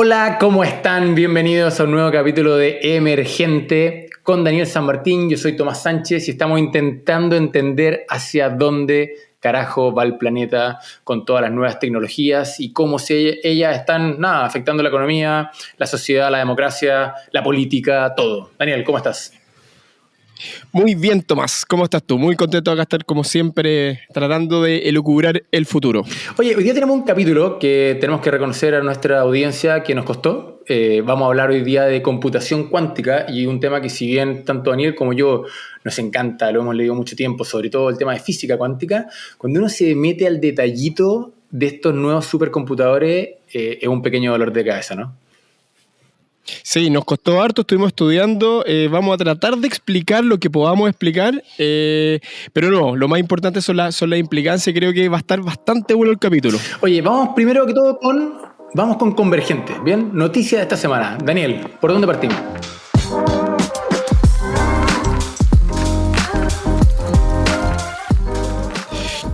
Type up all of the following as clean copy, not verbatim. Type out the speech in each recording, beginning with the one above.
Hola, ¿cómo están? Bienvenidos a un nuevo capítulo de Emergente con Daniel San Martín. Yo soy Tomás Sánchez y estamos intentando entender hacia dónde carajo va el planeta con todas las nuevas tecnologías y cómo ellas están afectando la economía, la sociedad, la democracia, la política, todo. Daniel, ¿cómo estás? Muy bien, Tomás. ¿Cómo estás tú? Muy contento de acá estar, como siempre, tratando de elucubrar el futuro. Oye, hoy día tenemos un capítulo que tenemos que reconocer a nuestra audiencia que nos costó. Vamos a hablar hoy día de computación cuántica y un tema que, si bien tanto Daniel como yo nos encanta, lo hemos leído mucho tiempo, sobre todo el tema de física cuántica, cuando uno se mete al detallito de estos nuevos supercomputadores, es un pequeño dolor de cabeza, ¿no? Sí, nos costó harto, estuvimos estudiando, vamos a tratar de explicar lo que podamos explicar, pero no, lo más importante son las implicancias. Creo que va a estar bastante bueno el capítulo. Oye, vamos primero que todo con Convergente, ¿bien? Noticias de esta semana. Daniel, ¿por dónde partimos?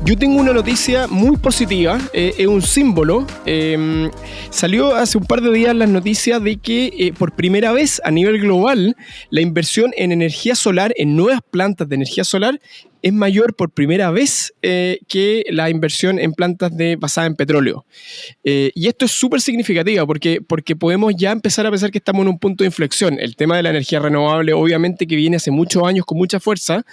Yo tengo una noticia muy positiva, es un símbolo. Salió hace un par de días las noticias de que por primera vez a nivel global la inversión en energía solar, en nuevas plantas de energía solar, es mayor por primera vez que la inversión en plantas basadas en petróleo. Y esto es súper significativo porque podemos ya empezar a pensar que estamos en un punto de inflexión. El tema de la energía renovable, obviamente, que viene hace muchos años con mucha fuerza,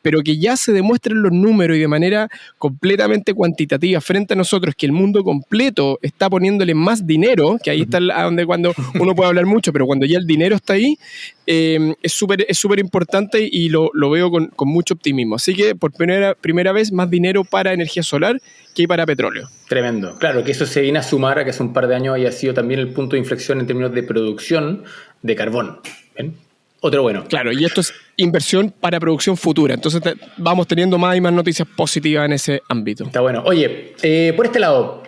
pero que ya se demuestran los números y de manera completamente cuantitativa frente a nosotros, que el mundo completo está poniéndole más dinero, que ahí está donde cuando uno puede hablar mucho, pero cuando ya el dinero está ahí, es súper importante y lo veo con mucho optimismo. Así que por primera vez más dinero para energía solar que para petróleo. Tremendo. Claro, que eso se viene a sumar a que hace un par de años haya sido también el punto de inflexión en términos de producción de carbón. ¿Ven? Otro bueno. Claro, y esto es inversión para producción futura. Entonces vamos teniendo más y más noticias positivas en ese ámbito. Está bueno. Oye, por este lado,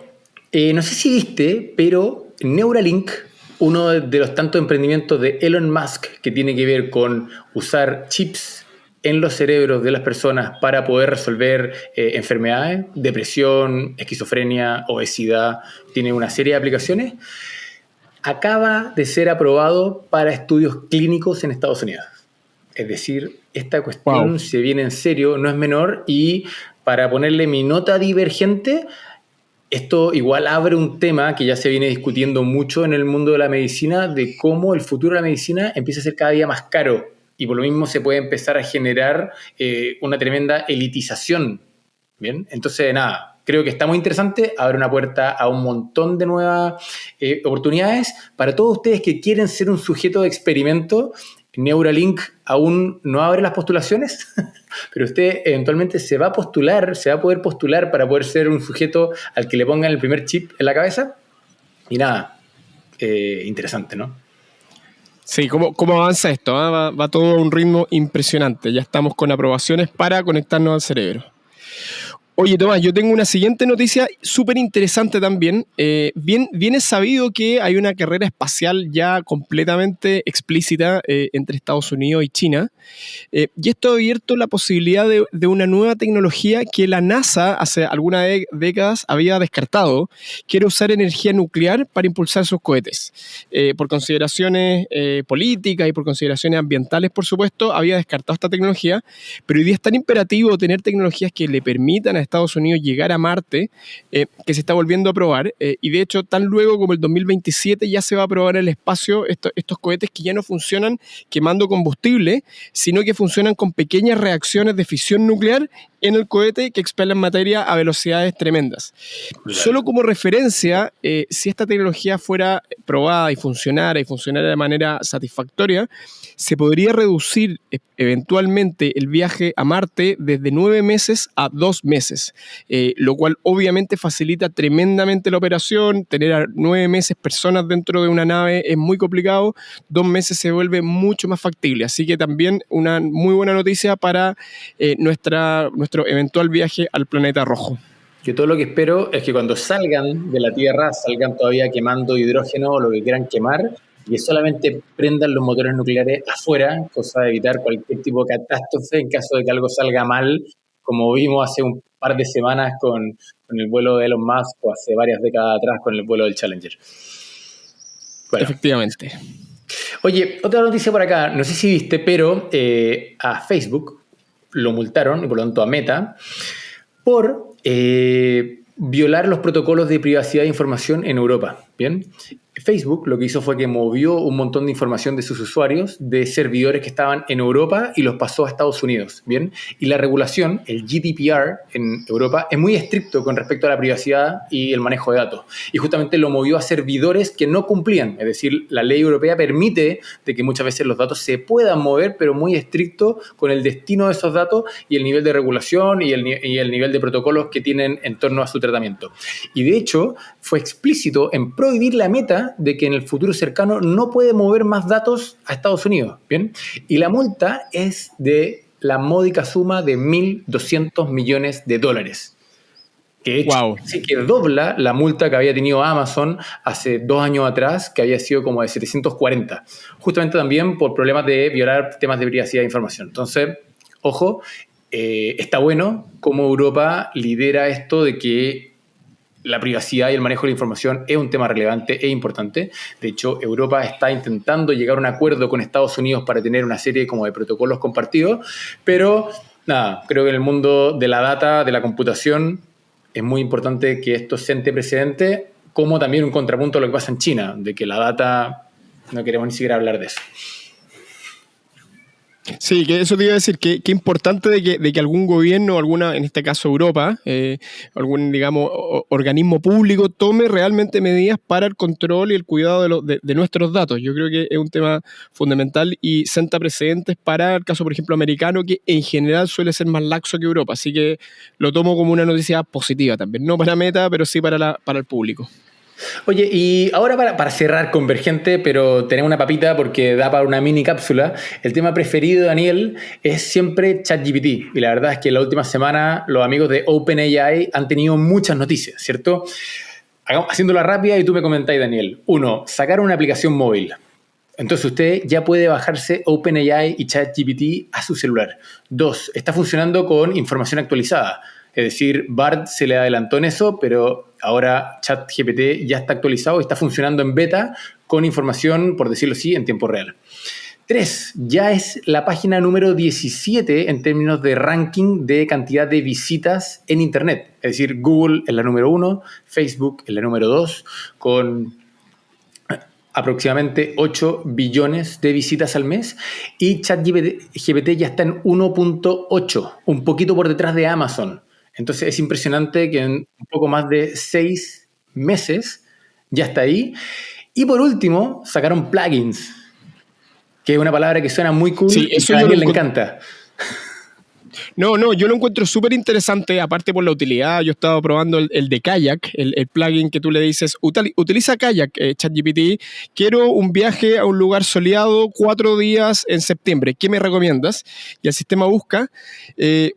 no sé si viste, pero Neuralink, uno de los tantos emprendimientos de Elon Musk que tiene que ver con usar chips en los cerebros de las personas para poder resolver enfermedades, depresión, esquizofrenia, obesidad, tiene una serie de aplicaciones, acaba de ser aprobado para estudios clínicos en Estados Unidos. Es decir, esta cuestión se viene en serio, no es menor, y para ponerle mi nota divergente, esto igual abre un tema que ya se viene discutiendo mucho en el mundo de la medicina, de cómo el futuro de la medicina empieza a ser cada día más caro. Y por lo mismo se puede empezar a generar una tremenda elitización. ¿Bien? Entonces, creo que está muy interesante. Abre una puerta a un montón de nuevas oportunidades. Para todos ustedes que quieren ser un sujeto de experimento, Neuralink aún no abre las postulaciones, pero usted eventualmente se va a poder postular para poder ser un sujeto al que le pongan el primer chip en la cabeza. Y interesante, ¿no? Sí, ¿cómo avanza esto? Va todo a un ritmo impresionante. Ya estamos con aprobaciones para conectarnos al cerebro. Oye, Tomás, yo tengo una siguiente noticia súper interesante también. Bien es sabido que hay una carrera espacial ya completamente explícita entre Estados Unidos y China. Y esto ha abierto la posibilidad de una nueva tecnología que la NASA hace algunas décadas había descartado, que era usar energía nuclear para impulsar sus cohetes. Por consideraciones políticas y por consideraciones ambientales, por supuesto, había descartado esta tecnología, pero hoy día es tan imperativo tener tecnologías que le permitan a Estados Unidos llegar a Marte, que se está volviendo a probar, y de hecho tan luego como el 2027 ya se va a probar en el espacio estos cohetes que ya no funcionan quemando combustible, sino que funcionan con pequeñas reacciones de fisión nuclear en el cohete que expelan materia a velocidades tremendas. Solo como referencia, si esta tecnología fuera probada y funcionara de manera satisfactoria, se podría reducir eventualmente el viaje a Marte desde 9 meses a 2 meses, lo cual obviamente facilita tremendamente la operación. Tener a 9 meses personas dentro de una nave es muy complicado, 2 meses se vuelve mucho más factible, así que también una muy buena noticia para nuestro eventual viaje al planeta rojo. Yo todo lo que espero es que cuando salgan de la Tierra, salgan todavía quemando hidrógeno o lo que quieran quemar, y que solamente prendan los motores nucleares afuera, cosa de evitar cualquier tipo de catástrofe en caso de que algo salga mal, como vimos hace un par de semanas con el vuelo de Elon Musk o hace varias décadas atrás con el vuelo del Challenger. Bueno. Efectivamente. Oye, otra noticia por acá, no sé si viste, pero a Facebook lo multaron, y por lo tanto a Meta, por violar los protocolos de privacidad de información en Europa. ¿Bien? Facebook lo que hizo fue que movió un montón de información de sus usuarios de servidores que estaban en Europa y los pasó a Estados Unidos. ¿Bien? Y la regulación, el GDPR en Europa, es muy estricto con respecto a la privacidad y el manejo de datos. Y justamente lo movió a servidores que no cumplían. Es decir, la ley europea permite de que muchas veces los datos se puedan mover, pero muy estricto con el destino de esos datos y el nivel de regulación y el nivel de protocolos que tienen en torno a su tratamiento. Y de hecho, fue explícito en prohibir la Meta de que en el futuro cercano no puede mover más datos a Estados Unidos. ¿Bien? Y la multa es de la módica suma de $1.200 millones. Que de hecho Wow. sí que dobla la multa que había tenido Amazon hace 2 años atrás, que había sido como de 740. Justamente también por problemas de violar temas de privacidad de información. Entonces, ojo, está bueno cómo Europa lidera esto de que la privacidad y el manejo de la información es un tema relevante e importante. De hecho, Europa está intentando llegar a un acuerdo con Estados Unidos para tener una serie como de protocolos compartidos, pero nada, creo que en el mundo de la data, de la computación, es muy importante que esto siente precedente, como también un contrapunto a lo que pasa en China, de que la data, no queremos ni siquiera hablar de eso. Sí, que eso te iba a decir, que importante de que algún gobierno, alguna, en este caso Europa, algún, digamos, organismo público tome realmente medidas para el control y el cuidado de nuestros datos. Yo creo que es un tema fundamental y senta precedentes para el caso, por ejemplo, americano, que en general suele ser más laxo que Europa. Así que lo tomo como una noticia positiva también, no para Meta, pero sí para el público. Oye, y ahora para cerrar Convergente, pero tenemos una papita porque da para una mini cápsula, el tema preferido de Daniel es siempre ChatGPT. Y la verdad es que la última semana los amigos de OpenAI han tenido muchas noticias, ¿cierto? Haciéndola rápida y tú me comentáis, Daniel. 1, sacaron una aplicación móvil. Entonces usted ya puede bajarse OpenAI y ChatGPT a su celular. 2, está funcionando con información actualizada. Es decir, Bard se le adelantó en eso, pero ahora ChatGPT ya está actualizado y está funcionando en beta con información, por decirlo así, en tiempo real. 3, ya es la página número 17 en términos de ranking de cantidad de visitas en Internet. Es decir, Google es la número 1, Facebook es la número 2, con aproximadamente 8 billones de visitas al mes, y ChatGPT ya está en 1.8, un poquito por detrás de Amazon. Entonces es impresionante que en un poco más de 6 meses ya está ahí. Y por último, sacaron plugins, que es una palabra que suena muy cool Sí, y eso que a yo Daniel le encanta. No, yo lo encuentro súper interesante, aparte por la utilidad. Yo he estado probando el de Kayak, el plugin que tú le dices, utiliza Kayak, ChatGPT, quiero un viaje a un lugar soleado 4 días en septiembre, ¿qué me recomiendas? Y el sistema busca,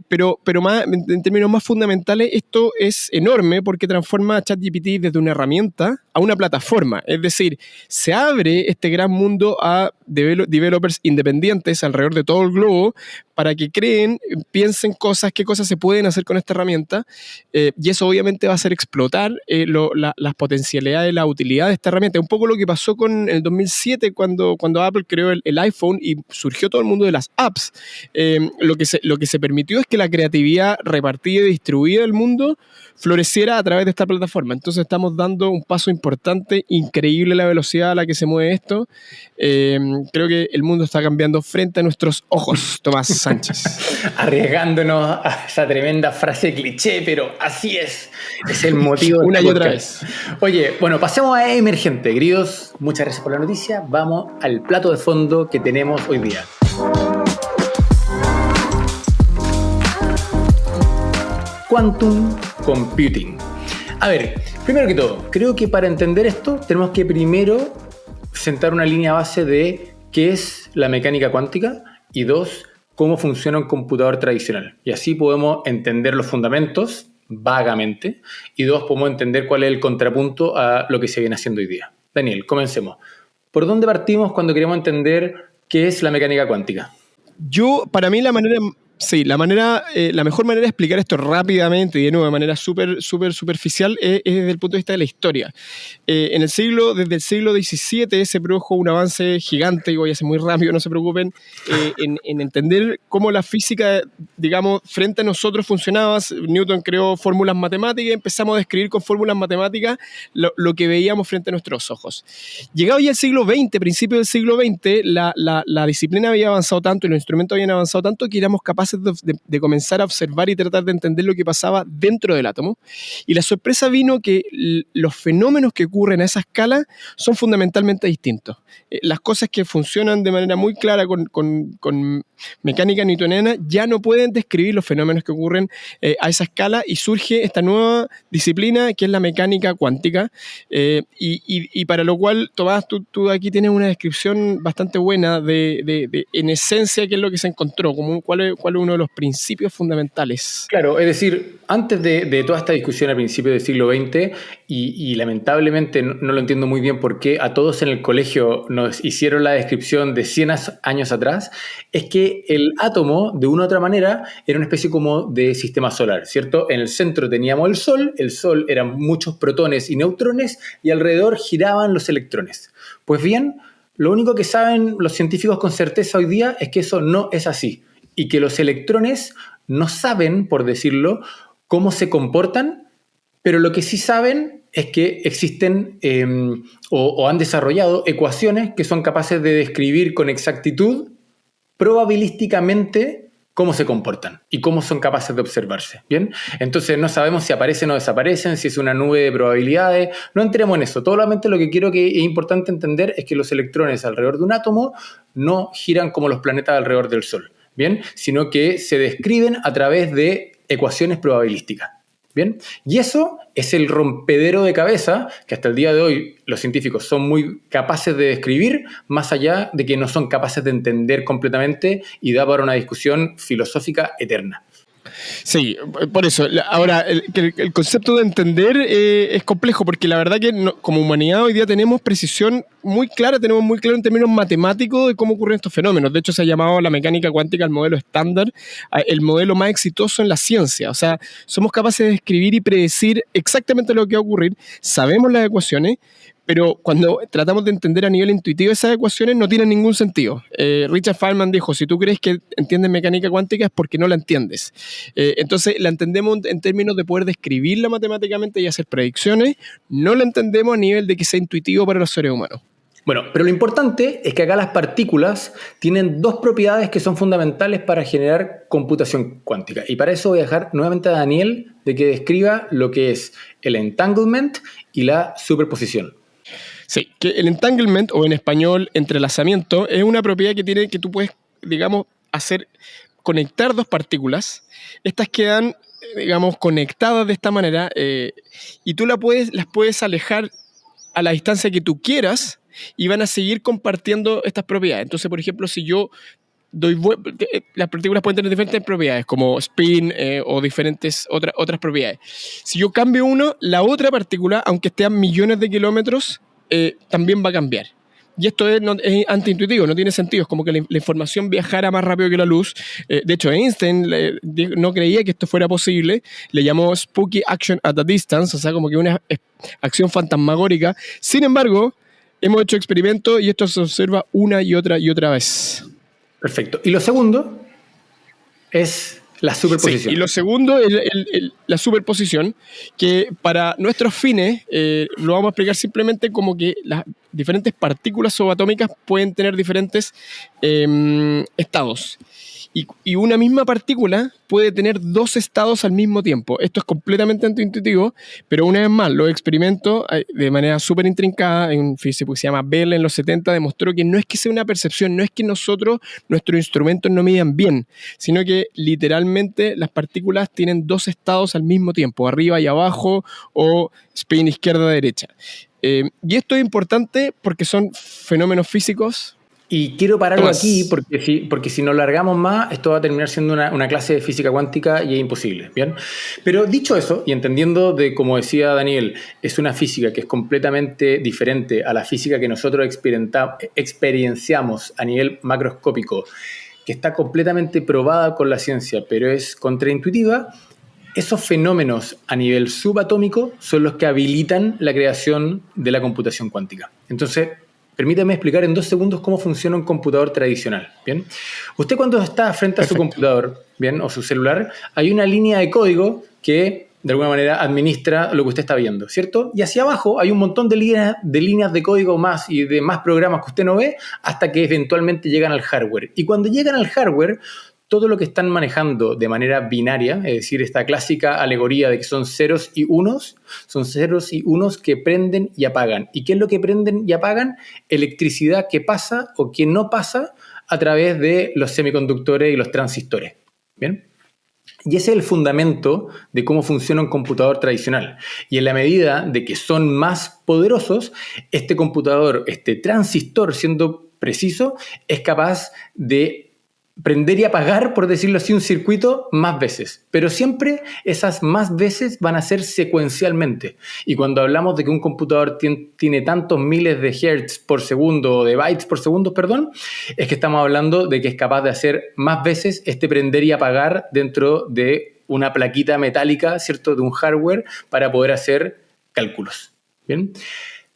pero más, en términos más fundamentales, esto es enorme porque transforma a ChatGPT desde una herramienta a una plataforma. Es decir, se abre este gran mundo a developers independientes alrededor de todo el globo para que creen, piensen qué cosas se pueden hacer con esta herramienta, y eso obviamente va a hacer explotar las potencialidades, la utilidad de esta herramienta. Un poco lo que pasó con el 2007 cuando Apple creó el iPhone y surgió todo el mundo de las apps. Lo que se permitió es que la creatividad repartida y distribuida del mundo floreciera a través de esta plataforma. Entonces estamos dando un paso importante, increíble la velocidad a la que se mueve esto. Creo que el mundo está cambiando frente a nuestros ojos, Tomás Sánchez. Arriesgándonos a esa tremenda frase cliché, pero así es. Es el motivo de Una este y otra podcast. vez. Oye, bueno, pasemos a Emergente, queridos. Muchas gracias por la noticia. Vamos al plato de fondo que tenemos hoy día. Quantum Computing. A ver, primero que todo, creo que para entender esto tenemos que primero sentar una línea base de qué es la mecánica cuántica y 2, cómo funciona un computador tradicional. Y así podemos entender los fundamentos vagamente y 2, podemos entender cuál es el contrapunto a lo que se viene haciendo hoy día. Daniel, comencemos. ¿Por dónde partimos cuando queremos entender qué es la mecánica cuántica? Para mí la manera Sí, la mejor manera de explicar esto rápidamente y de nuevo de manera súper superficial es desde el punto de vista de la historia. Desde el siglo XVII se produjo un avance gigante, y voy a ser muy rápido, no se preocupen, en entender cómo la física, digamos, frente a nosotros funcionaba. Newton creó fórmulas matemáticas y empezamos a describir con fórmulas matemáticas lo que veíamos frente a nuestros ojos. Llegado ya el siglo XX, principio del siglo XX, la disciplina había avanzado tanto y los instrumentos habían avanzado tanto que éramos capaces de comenzar a observar y tratar de entender lo que pasaba dentro del átomo. Y la sorpresa vino que los fenómenos que ocurren a esa escala son fundamentalmente distintos. Las cosas que funcionan de manera muy clara con mecánica newtoniana ya no pueden describir los fenómenos que ocurren a esa escala, y surge esta nueva disciplina que es la mecánica cuántica, y para lo cual, Tomás, tú aquí tienes una descripción bastante buena de en esencia qué es lo que se encontró, cuál es uno de los principios fundamentales. Claro, es decir, antes de toda esta discusión a principios del siglo XX, y lamentablemente no lo entiendo muy bien por qué a todos en el colegio nos hicieron la descripción de 100 años atrás, es que el átomo, de una u otra manera, era una especie como de sistema solar, ¿cierto? En el centro teníamos el Sol eran muchos protones y neutrones, y alrededor giraban los electrones. Pues bien, lo único que saben los científicos con certeza hoy día es que eso no es así, y que los electrones no saben, por decirlo, cómo se comportan, pero lo que sí saben es que existen o han desarrollado ecuaciones que son capaces de describir con exactitud, probabilísticamente, cómo se comportan y cómo son capaces de observarse. ¿Bien? Entonces no sabemos si aparecen o desaparecen, si es una nube de probabilidades, no entremos en eso. Solamente lo que quiero que es importante entender es que los electrones alrededor de un átomo no giran como los planetas alrededor del Sol, ¿bien? Sino que se describen a través de ecuaciones probabilísticas. ¿Bien? Y eso es el rompedero de cabeza que hasta el día de hoy los científicos son muy capaces de describir, más allá de que no son capaces de entender completamente, y da para una discusión filosófica eterna. Sí, por eso. Ahora, el concepto de entender es complejo, porque la verdad que como humanidad hoy día tenemos precisión muy clara, tenemos muy claro en términos matemáticos de cómo ocurren estos fenómenos. De hecho, se ha llamado la mecánica cuántica el modelo estándar, el modelo más exitoso en la ciencia. O sea, somos capaces de describir y predecir exactamente lo que va a ocurrir, sabemos las ecuaciones, pero cuando tratamos de entender a nivel intuitivo esas ecuaciones no tienen ningún sentido. Richard Feynman dijo, si tú crees que entiendes mecánica cuántica es porque no la entiendes. Entonces la entendemos en términos de poder describirla matemáticamente y hacer predicciones, no la entendemos a nivel de que sea intuitivo para los seres humanos. Bueno, pero lo importante es que acá las partículas tienen dos propiedades que son fundamentales para generar computación cuántica. Y para eso voy a dejar nuevamente a Daniel de que describa lo que es el entanglement y la superposición. Sí, que el entanglement, o en español entrelazamiento, es una propiedad que tiene que tú puedes, digamos, conectar dos partículas. Estas quedan, digamos, conectadas de esta manera, y tú las puedes alejar a la distancia que tú quieras y van a seguir compartiendo estas propiedades. Entonces, por ejemplo, si yo las partículas pueden tener diferentes propiedades, como spin o diferentes otras propiedades. Si yo cambio uno, la otra partícula, aunque esté a millones de kilómetros, también va a cambiar. Y esto es antiintuitivo, no tiene sentido. Es como que la información viajara más rápido que la luz. De hecho, Einstein no creía que esto fuera posible. Le llamó spooky action at a distance, o sea, como que una acción fantasmagórica. Sin embargo, hemos hecho experimentos y esto se observa una y otra vez. Perfecto. Y lo segundo es la superposición. Sí, y lo segundo es la superposición, que para nuestros fines lo vamos a explicar simplemente como que las diferentes partículas subatómicas pueden tener diferentes estados. Y una misma partícula puede tener dos estados al mismo tiempo. Esto es completamente antiintuitivo, pero una vez más, los experimentos de manera súper intrincada, un físico que se llama Bell en los 70 demostró que no es que sea una percepción, no es que nuestros instrumentos no midan bien, sino que literalmente las partículas tienen dos estados al mismo tiempo, arriba y abajo, o spin izquierda-derecha. Y esto es importante porque son fenómenos físicos. Y quiero pararlo aquí porque si nos largamos más, esto va a terminar siendo una clase de física cuántica y es imposible, ¿bien? Pero dicho eso, y entendiendo de, como decía Daniel, es una física que es completamente diferente a la física que nosotros experienciamos a nivel macroscópico, que está completamente probada con la ciencia, pero es contraintuitiva, esos fenómenos a nivel subatómico son los que habilitan la creación de la computación cuántica. Entonces, permítame explicar en 2 segundos cómo funciona un computador tradicional. ¿Bien? Usted cuando está frente a su computador, ¿bien? O su celular, hay una línea de código que de alguna manera administra lo que usted está viendo, ¿cierto? Y hacia abajo hay un montón de líneas de código más y de más programas que usted no ve hasta que eventualmente llegan al hardware. Y cuando llegan al hardware, todo lo que están manejando de manera binaria, es decir, esta clásica alegoría de que son ceros y unos que prenden y apagan. ¿Y qué es lo que prenden y apagan? Electricidad que pasa o que no pasa a través de los semiconductores y los transistores. ¿Bien? Y ese es el fundamento de cómo funciona un computador tradicional. Y en la medida de que son más poderosos, este computador, este transistor, siendo preciso, es capaz de prender y apagar, por decirlo así, un circuito más veces. Pero siempre esas más veces van a ser secuencialmente. Y cuando hablamos de que un computador tiene tantos miles de hertz por segundo, o de bytes por segundo, perdón, es que estamos hablando de que es capaz de hacer más veces este prender y apagar dentro de una plaquita metálica, ¿cierto?, de un hardware para poder hacer cálculos. ¿Bien?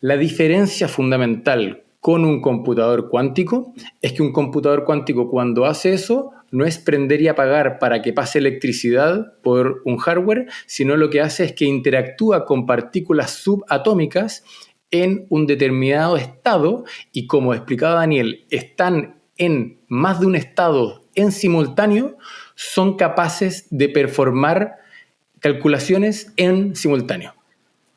La diferencia fundamental con un computador cuántico es que un computador cuántico, cuando hace eso, no es prender y apagar para que pase electricidad por un hardware, sino lo que hace es que interactúa con partículas subatómicas en un determinado estado y, como explicaba Daniel, están en más de un estado en simultáneo, son capaces de performar calculaciones en simultáneo.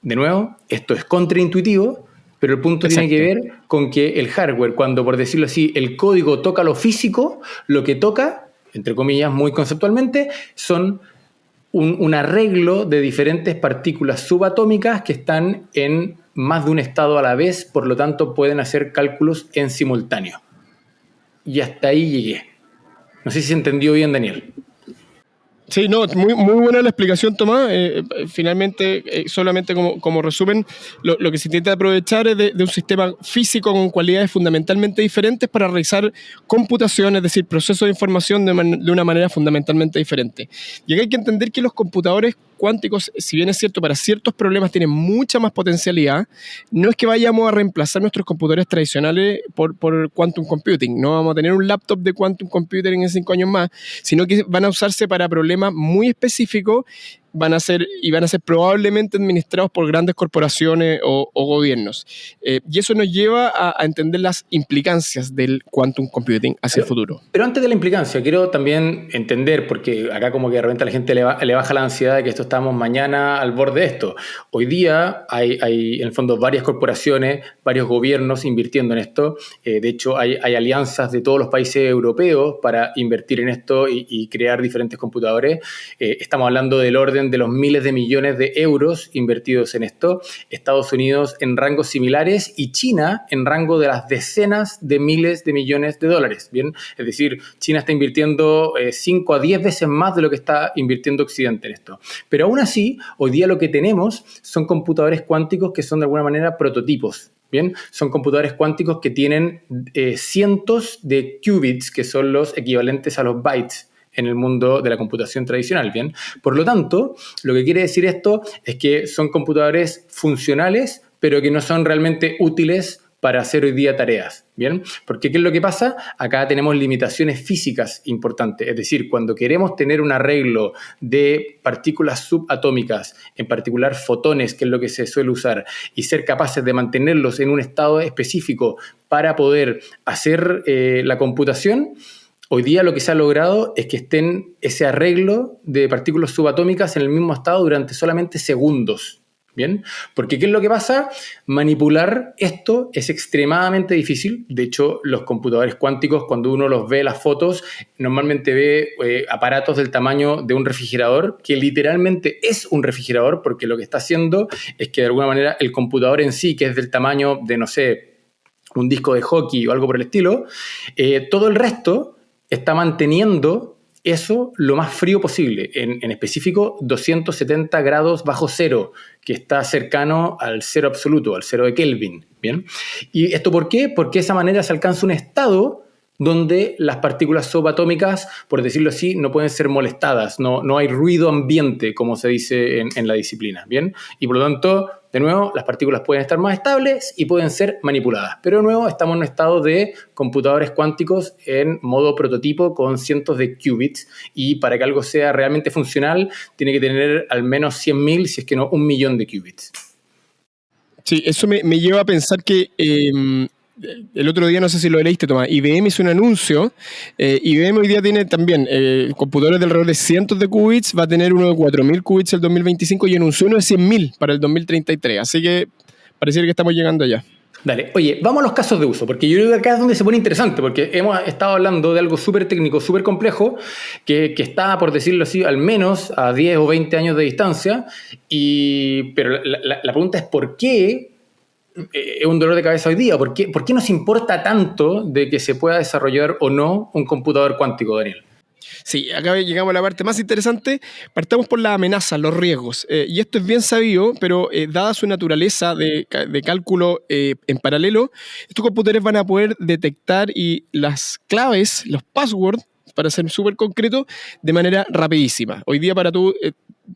De nuevo, esto es contraintuitivo, pero el punto Exacto. tiene que ver con que el hardware, cuando, por decirlo así, el código toca lo físico, lo que toca, entre comillas, muy conceptualmente, son un arreglo de diferentes partículas subatómicas que están en más de un estado a la vez, por lo tanto pueden hacer cálculos en simultáneo. Y hasta ahí llegué. No sé si se entendió bien, Daniel. Sí, no, muy, muy buena la explicación, Tomás. Finalmente, solamente como resumen, lo que se intenta aprovechar es de un sistema físico con cualidades fundamentalmente diferentes para realizar computación, es decir, procesos de información de una manera fundamentalmente diferente. Y acá hay que entender que los computadores cuánticos, si bien es cierto, para ciertos problemas tienen mucha más potencialidad, no es que vayamos a reemplazar nuestros computadores tradicionales por quantum computing. No vamos a tener un laptop de quantum computing en 5 años más, sino que van a usarse para problemas muy específicos, van a ser probablemente administrados por grandes corporaciones o gobiernos. Y eso nos lleva a entender las implicancias del quantum computing hacia el futuro. Pero antes de la implicancia, quiero también entender, porque acá como que de repente a la gente le baja la ansiedad de que estamos mañana al borde de esto. Hoy día hay en el fondo varias corporaciones, varios gobiernos invirtiendo en esto. De hecho, hay alianzas de todos los países europeos para invertir en esto y crear diferentes computadores. Estamos hablando del orden de los miles de millones de euros invertidos en esto. Estados Unidos en rangos similares y China en rango de las decenas de miles de millones de dólares. ¿Bien? Es decir, China está invirtiendo 5 a 10 veces más de lo que está invirtiendo Occidente en esto. Pero aún así, hoy día lo que tenemos son computadores cuánticos que son de alguna manera prototipos. ¿Bien? Son computadores cuánticos que tienen cientos de qubits, que son los equivalentes a los bytes en el mundo de la computación tradicional, ¿bien? Por lo tanto, lo que quiere decir esto es que son computadores funcionales, pero que no son realmente útiles para hacer hoy día tareas, ¿bien? Porque ¿qué es lo que pasa? Acá tenemos limitaciones físicas importantes, es decir, cuando queremos tener un arreglo de partículas subatómicas, en particular fotones, que es lo que se suele usar, y ser capaces de mantenerlos en un estado específico para poder hacer la computación, hoy día lo que se ha logrado es que estén ese arreglo de partículas subatómicas en el mismo estado durante solamente segundos. ¿Bien? Porque ¿qué es lo que pasa? Manipular esto es extremadamente difícil. De hecho, los computadores cuánticos, cuando uno los ve las fotos, normalmente ve aparatos del tamaño de un refrigerador, que literalmente es un refrigerador, porque lo que está haciendo es que de alguna manera el computador en sí, que es del tamaño de, no sé, un disco de hockey o algo por el estilo, todo el resto está manteniendo eso lo más frío posible, en específico 270 grados bajo cero, que está cercano al cero absoluto, al cero de Kelvin. ¿Bien? ¿Y esto por qué? Porque de esa manera se alcanza un estado donde las partículas subatómicas, por decirlo así, no pueden ser molestadas, no hay ruido ambiente, como se dice en la disciplina, ¿bien? Y por lo tanto, de nuevo, las partículas pueden estar más estables y pueden ser manipuladas. Pero de nuevo, estamos en un estado de computadores cuánticos en modo prototipo con cientos de qubits, y para que algo sea realmente funcional, tiene que tener al menos 100.000, si es que no 1.000.000 de qubits. Sí, eso me lleva a pensar que el otro día, no sé si lo leíste, Tomás, IBM hizo un anuncio. IBM hoy día tiene también computadores de alrededor de cientos de qubits, va a tener uno de 4.000 qubits el 2025 y anunció uno de 100.000 para el 2033. Así que pareciera que estamos llegando allá. Dale, oye, vamos a los casos de uso, porque yo creo que acá es donde se pone interesante, porque hemos estado hablando de algo súper técnico, súper complejo, que está, por decirlo así, al menos a 10 o 20 años de distancia, pero la pregunta es ¿por qué es un dolor de cabeza hoy día? ¿Por qué nos importa tanto de que se pueda desarrollar o no un computador cuántico, Daniel? Sí, acá llegamos a la parte más interesante. Partamos por las amenazas, los riesgos. Y esto es bien sabido, pero dada su naturaleza de cálculo en paralelo, estos computadores van a poder detectar y las claves, los passwords, para ser súper concreto, de manera rapidísima. Hoy día para tú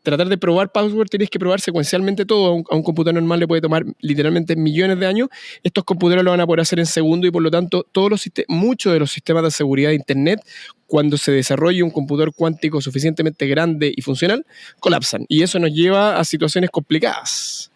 tratar de probar password tienes que probar secuencialmente todo. A un computador normal le puede tomar literalmente millones de años. Estos computadores lo van a poder hacer en segundo y por lo tanto muchos de los sistemas de seguridad de Internet, cuando se desarrolle un computador cuántico suficientemente grande y funcional, colapsan. Y eso nos lleva a situaciones complicadas.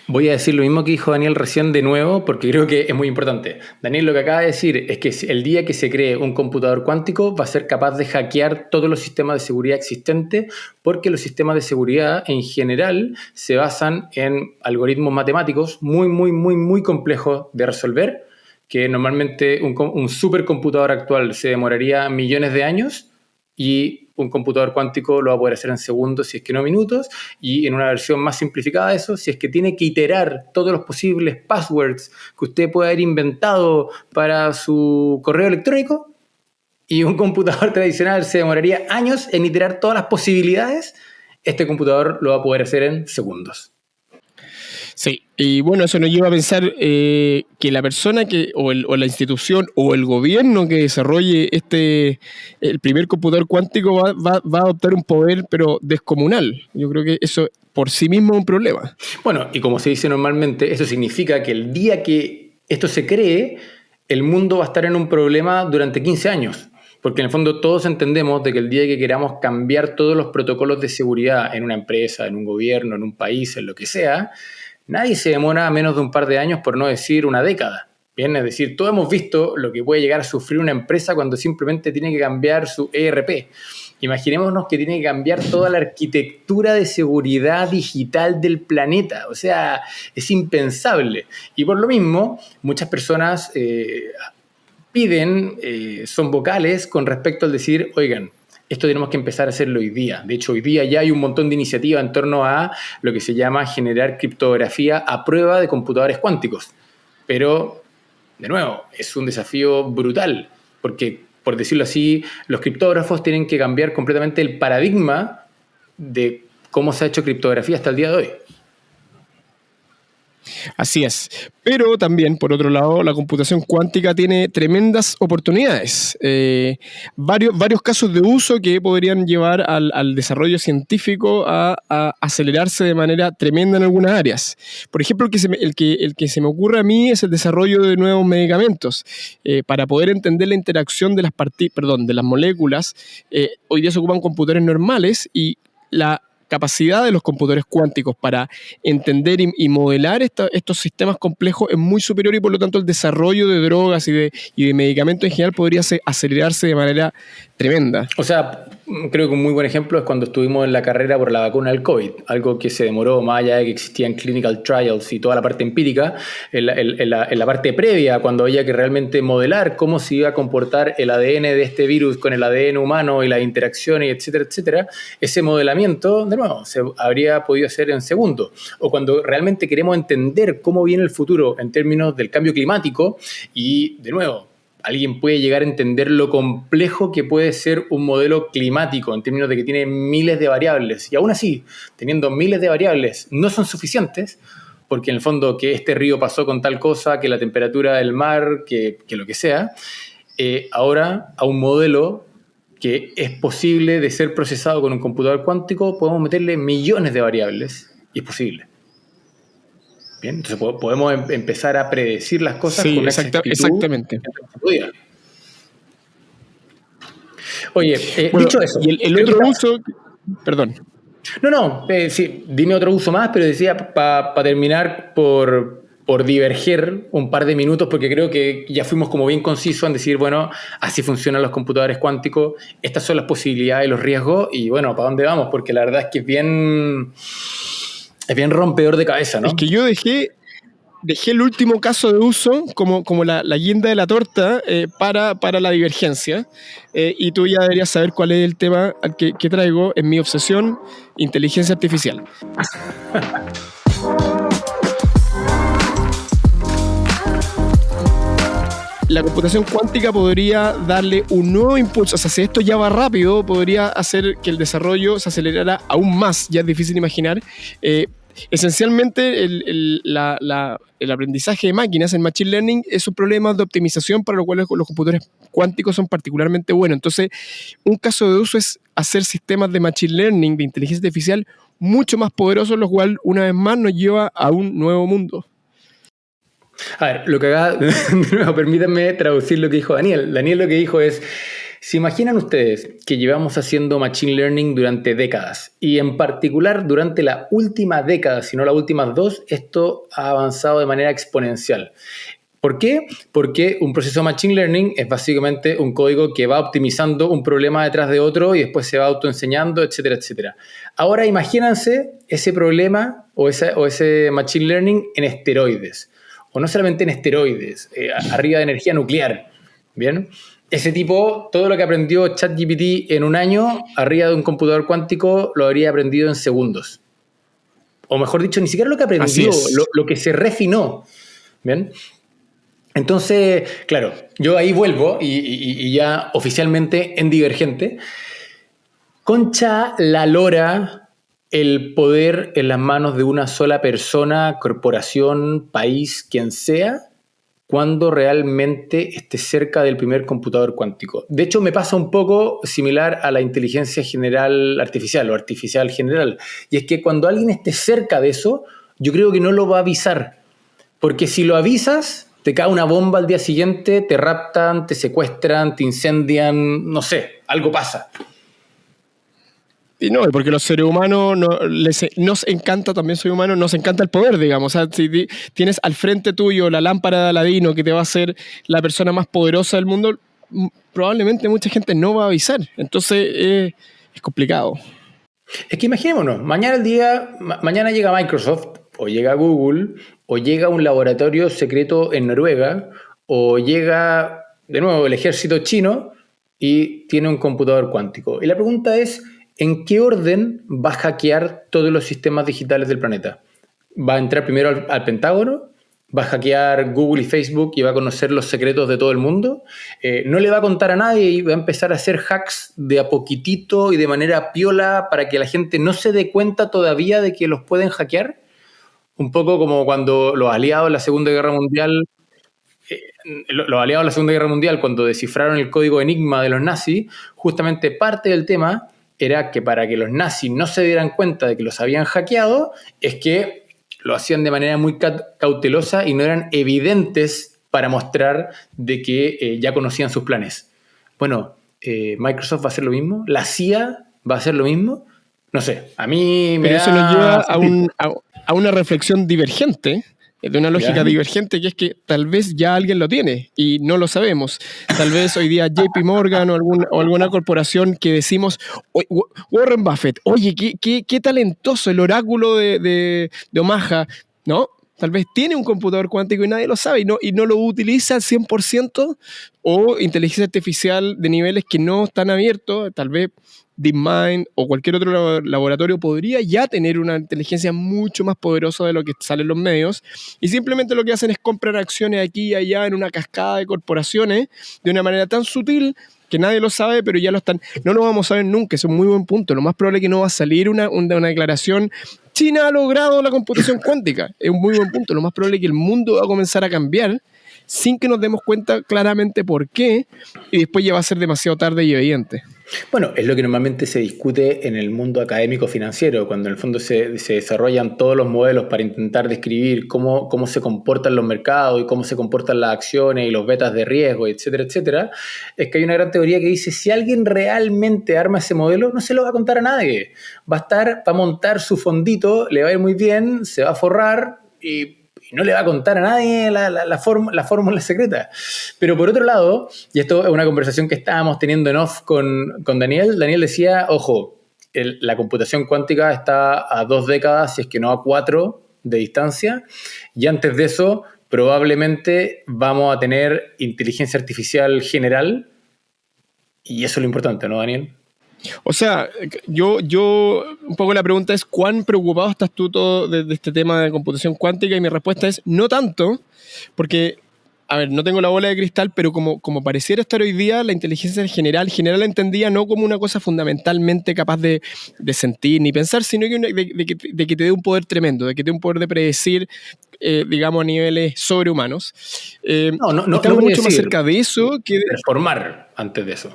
Voy a decir lo mismo que dijo Daniel recién de nuevo, porque creo que es muy importante. Daniel lo que acaba de decir es que el día que se cree un computador cuántico va a ser capaz de hackear todos los sistemas de seguridad existentes, porque los sistemas de seguridad en general se basan en algoritmos matemáticos muy, muy, muy, muy complejos de resolver, que normalmente un supercomputador actual se demoraría millones de años, y un computador cuántico lo va a poder hacer en segundos, si es que no minutos, y en una versión más simplificada de eso, si es que tiene que iterar todos los posibles passwords que usted pueda haber inventado para su correo electrónico, y un computador tradicional se demoraría años en iterar todas las posibilidades, este computador lo va a poder hacer en segundos. Sí, y bueno, eso nos lleva a pensar que la persona o la institución o el gobierno que desarrolle el primer computador cuántico va a adoptar un poder, pero descomunal. Yo creo que eso por sí mismo es un problema. Bueno, y como se dice normalmente, eso significa que el día que esto se cree, el mundo va a estar en un problema durante 15 años. Porque en el fondo todos entendemos de que el día que queramos cambiar todos los protocolos de seguridad en una empresa, en un gobierno, en un país, en lo que sea, nadie se demora menos de un par de años, por no decir una década. Bien, es decir, todos hemos visto lo que puede llegar a sufrir una empresa cuando simplemente tiene que cambiar su ERP. Imaginémonos que tiene que cambiar toda la arquitectura de seguridad digital del planeta. O sea, es impensable. Y por lo mismo, muchas personas son vocales con respecto al decir, oigan, esto tenemos que empezar a hacerlo hoy día. De hecho, hoy día ya hay un montón de iniciativas en torno a lo que se llama generar criptografía a prueba de computadores cuánticos. Pero, de nuevo, es un desafío brutal, porque, por decirlo así, los criptógrafos tienen que cambiar completamente el paradigma de cómo se ha hecho criptografía hasta el día de hoy. Así es. Pero también, por otro lado, la computación cuántica tiene tremendas oportunidades. Varios casos de uso que podrían llevar al desarrollo científico a acelerarse de manera tremenda en algunas áreas. Por ejemplo, el que se me ocurre a mí es el desarrollo de nuevos medicamentos. Para poder entender la interacción de las moléculas, hoy día se ocupan computadores normales y la capacidad de los computadores cuánticos para entender y modelar estos sistemas complejos es muy superior y por lo tanto el desarrollo de drogas y de medicamentos en general podría acelerarse de manera tremenda. O sea, creo que un muy buen ejemplo es cuando estuvimos en la carrera por la vacuna del COVID, algo que se demoró más allá de que existían clinical trials y toda la parte empírica, en la parte previa, cuando había que realmente modelar cómo se iba a comportar el ADN de este virus con el ADN humano y las interacciones, etcétera, etcétera, ese modelamiento, de nuevo, se habría podido hacer en segundos. O cuando realmente queremos entender cómo viene el futuro en términos del cambio climático y, de nuevo, alguien puede llegar a entender lo complejo que puede ser un modelo climático en términos de que tiene miles de variables. Y aún así, teniendo miles de variables, no son suficientes, porque en el fondo que este río pasó con tal cosa, que la temperatura del mar, que lo que sea, ahora a un modelo que es posible de ser procesado con un computador cuántico, podemos meterle millones de variables y es posible. Bien, entonces podemos empezar a predecir las cosas con Sí, una exactitud exactamente. que antes no se podía. Oye, Bueno, dicho eso, y el otro uso, perdón. no, sí, dime otro uso más, pero decía para terminar por diverger un par de minutos, porque creo que ya fuimos como bien concisos en decir, bueno, así funcionan los computadores cuánticos, estas son las posibilidades y los riesgos, y bueno, ¿para dónde vamos? Porque la verdad es que es bien rompedor de cabeza, ¿no? Es que yo dejé el último caso de uso como la guinda de la torta para la divergencia. Y tú ya deberías saber cuál es el tema que traigo en mi obsesión, inteligencia artificial. La computación cuántica podría darle un nuevo impulso. O sea, si esto ya va rápido, podría hacer que el desarrollo se acelerara aún más. Ya es difícil imaginar. Esencialmente, el aprendizaje de máquinas, el machine learning, es un problema de optimización para lo cual los computadores cuánticos son particularmente buenos. Entonces, un caso de uso es hacer sistemas de machine learning, de inteligencia artificial, mucho más poderosos, lo cual, una vez más, nos lleva a un nuevo mundo. A ver, lo que haga, permítanme traducir lo que dijo Daniel. Daniel lo que dijo es, ¿se imaginan ustedes que llevamos haciendo Machine Learning durante décadas? Y en particular durante la última década, si no las últimas dos, esto ha avanzado de manera exponencial. ¿Por qué? Porque un proceso de Machine Learning es básicamente un código que va optimizando un problema detrás de otro y después se va autoenseñando, etcétera, etcétera. Ahora imagínense ese problema o ese Machine Learning en esteroides. O no solamente en esteroides, arriba de energía nuclear. ¿Bien? Ese tipo, todo lo que aprendió ChatGPT en un año, arriba de un computador cuántico, lo habría aprendido en segundos. O mejor dicho, ni siquiera lo que aprendió, lo que se refinó. ¿Bien? Entonces, claro, yo ahí vuelvo y ya oficialmente en Divergente. Concha la lora el poder en las manos de una sola persona, corporación, país, quien sea, cuando realmente esté cerca del primer computador cuántico. De hecho, me pasa un poco similar a la inteligencia general artificial o artificial general. Y es que cuando alguien esté cerca de eso, yo creo que no lo va a avisar. Porque si lo avisas, te cae una bomba al día siguiente, te raptan, te secuestran, te incendian, no sé, algo pasa. Y no, porque los seres humanos nos encanta, también soy humano, nos encanta el poder, digamos. O sea, si tienes al frente tuyo la lámpara de Aladino que te va a hacer la persona más poderosa del mundo, probablemente mucha gente no va a avisar. Entonces es complicado. Es que imaginémonos, mañana llega Microsoft, o llega Google, o llega un laboratorio secreto en Noruega, o llega de nuevo el ejército chino y tiene un computador cuántico. Y la pregunta es, ¿en qué orden va a hackear todos los sistemas digitales del planeta? ¿Va a entrar primero al Pentágono? ¿Va a hackear Google y Facebook y va a conocer los secretos de todo el mundo? No le va a contar a nadie y va a empezar a hacer hacks de a poquitito y de manera piola para que la gente no se dé cuenta todavía de que los pueden hackear. Un poco como cuando los aliados en la Segunda Guerra Mundial, cuando descifraron el código Enigma de los nazis, justamente parte del tema era que para que los nazis no se dieran cuenta de que los habían hackeado, es que lo hacían de manera muy cautelosa y no eran evidentes para mostrar de que ya conocían sus planes. Bueno, ¿Microsoft va a hacer lo mismo? ¿La CIA va a hacer lo mismo? No sé, a mí me Pero da... eso nos lleva a una reflexión divergente, de una lógica divergente, que es que tal vez ya alguien lo tiene y no lo sabemos. Tal vez hoy día JP Morgan o alguna corporación que decimos, Warren Buffett, oye, qué talentoso el oráculo de Omaha, ¿no? Tal vez tiene un computador cuántico y nadie lo sabe y no lo utiliza al 100%, o inteligencia artificial de niveles que no están abiertos, tal vez DeepMind o cualquier otro laboratorio podría ya tener una inteligencia mucho más poderosa de lo que sale en los medios, y simplemente lo que hacen es comprar acciones aquí y allá en una cascada de corporaciones de una manera tan sutil que nadie lo sabe, pero ya lo están. No lo vamos a ver nunca, es un muy buen punto. Lo más probable es que no va a salir una declaración: China ha logrado la computación cuántica. Es un muy buen punto. Lo más probable es que el mundo va a comenzar a cambiar sin que nos demos cuenta claramente por qué, y después ya va a ser demasiado tarde y evidente. Bueno, es lo que normalmente se discute en el mundo académico financiero, cuando en el fondo se desarrollan todos los modelos para intentar describir cómo se comportan los mercados y cómo se comportan las acciones y los betas de riesgo, etcétera, etcétera. Es que hay una gran teoría que dice, si alguien realmente arma ese modelo, no se lo va a contar a nadie. Va a montar su fondito, le va a ir muy bien, se va a forrar y no le va a contar a nadie la fórmula secreta. Pero por otro lado, y esto es una conversación que estábamos teniendo en off con Daniel decía, ojo, la computación cuántica está a 2 décadas, si es que no a 4 de distancia, y antes de eso probablemente vamos a tener inteligencia artificial general, y eso es lo importante, ¿no, Daniel? O sea, yo un poco la pregunta es, ¿cuán preocupado estás tú todo de este tema de computación cuántica? Y mi respuesta es, no tanto, porque, a ver, no tengo la bola de cristal, pero como pareciera estar hoy día, la inteligencia general entendía no como una cosa fundamentalmente capaz de sentir ni pensar, sino que de que te dé un poder tremendo, de que te dé un poder de predecir, digamos, a niveles sobrehumanos. No estamos mucho más cerca de eso que de transformar antes de eso.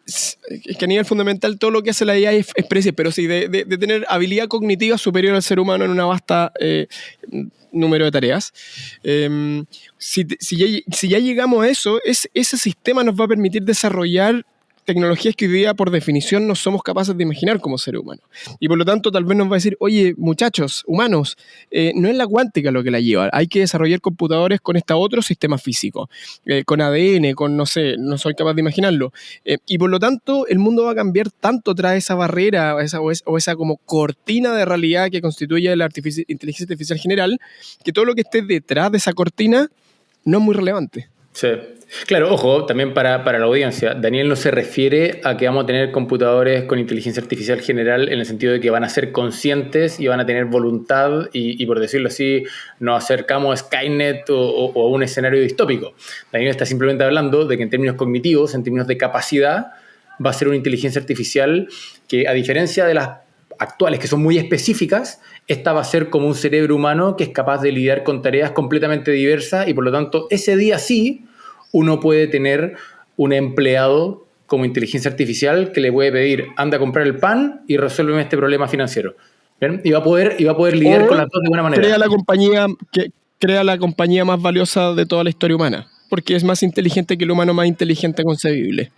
Es que a nivel fundamental todo lo que hace la IA es predecir, pero sí, de tener habilidad cognitiva superior al ser humano en una vasta número de tareas. Si ya llegamos a eso, ese sistema nos va a permitir desarrollar tecnologías que hoy día por definición no somos capaces de imaginar como ser humano. Y por lo tanto tal vez nos va a decir, oye, muchachos, humanos, no es la cuántica lo que la lleva, hay que desarrollar computadores con este otro sistema físico, con ADN, con no sé, no soy capaz de imaginarlo. Y por lo tanto el mundo va a cambiar tanto tras esa barrera o esa como cortina de realidad que constituye la inteligencia artificial general, que todo lo que esté detrás de esa cortina no es muy relevante. Sí. Claro, ojo, también para la audiencia, Daniel no se refiere a que vamos a tener computadores con inteligencia artificial general en el sentido de que van a ser conscientes y van a tener voluntad y por decirlo así, nos acercamos a Skynet o a un escenario distópico. Daniel está simplemente hablando de que en términos cognitivos, en términos de capacidad, va a ser una inteligencia artificial que, a diferencia de las actuales, que son muy específicas, esta va a ser como un cerebro humano que es capaz de lidiar con tareas completamente diversas y por lo tanto ese día sí uno puede tener un empleado como inteligencia artificial que le puede pedir anda a comprar el pan y resuélveme este problema financiero. ¿Ven? Y va a poder lidiar con las dos de buena manera. Crea la compañía más valiosa de toda la historia humana, porque es más inteligente que el humano más inteligente concebible.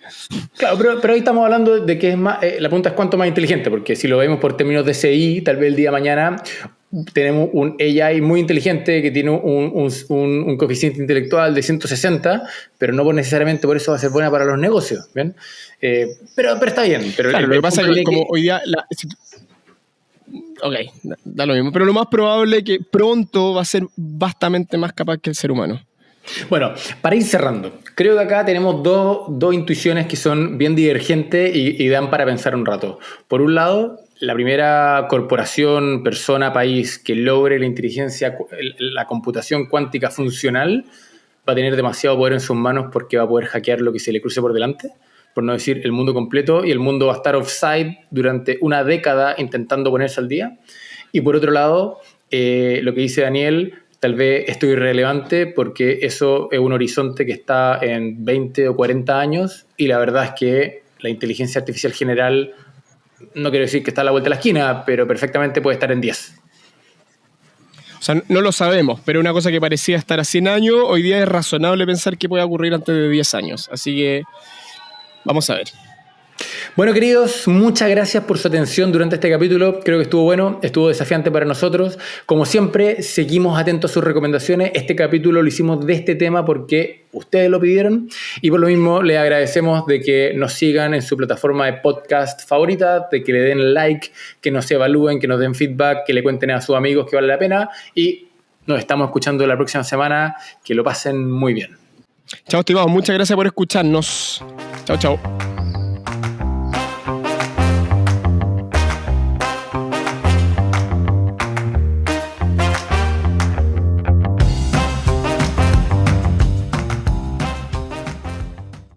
Claro, pero ahí estamos hablando de que es más, la pregunta es cuánto más inteligente, porque si lo vemos por términos de CI, tal vez el día de mañana tenemos un AI muy inteligente que tiene un coeficiente intelectual de 160, pero no necesariamente por eso va a ser buena para los negocios, ¿bien? Pero está bien. Pero claro, lo que pasa es que como hoy día... Ok, da lo mismo, pero lo más probable es que pronto va a ser vastamente más capaz que el ser humano. Bueno, para ir cerrando, creo que acá tenemos dos intuiciones que son bien divergentes y dan para pensar un rato. Por un lado, la primera corporación, persona, país que logre la computación cuántica funcional va a tener demasiado poder en sus manos porque va a poder hackear lo que se le cruce por delante, por no decir el mundo completo, y el mundo va a estar offside durante una década intentando ponerse al día. Y por otro lado, lo que dice Daniel, tal vez esto es irrelevante porque eso es un horizonte que está en 20 o 40 años y la verdad es que la inteligencia artificial general, no quiero decir que está a la vuelta de la esquina, pero perfectamente puede estar en 10. O sea, no lo sabemos, pero una cosa que parecía estar a 100 años, hoy día es razonable pensar que puede ocurrir antes de 10 años. Así que vamos a ver. Bueno, queridos, muchas gracias por su atención durante este capítulo. Creo que estuvo bueno, estuvo desafiante para nosotros. Como siempre, seguimos atentos a sus recomendaciones. Este capítulo lo hicimos de este tema porque ustedes lo pidieron y por lo mismo les agradecemos de que nos sigan en su plataforma de podcast favorita, de que le den like, que nos evalúen, que nos den feedback, que le cuenten a sus amigos que vale la pena y nos estamos escuchando la próxima semana. Que lo pasen muy bien. Chao, estimados. Muchas gracias por escucharnos. Chao, chao.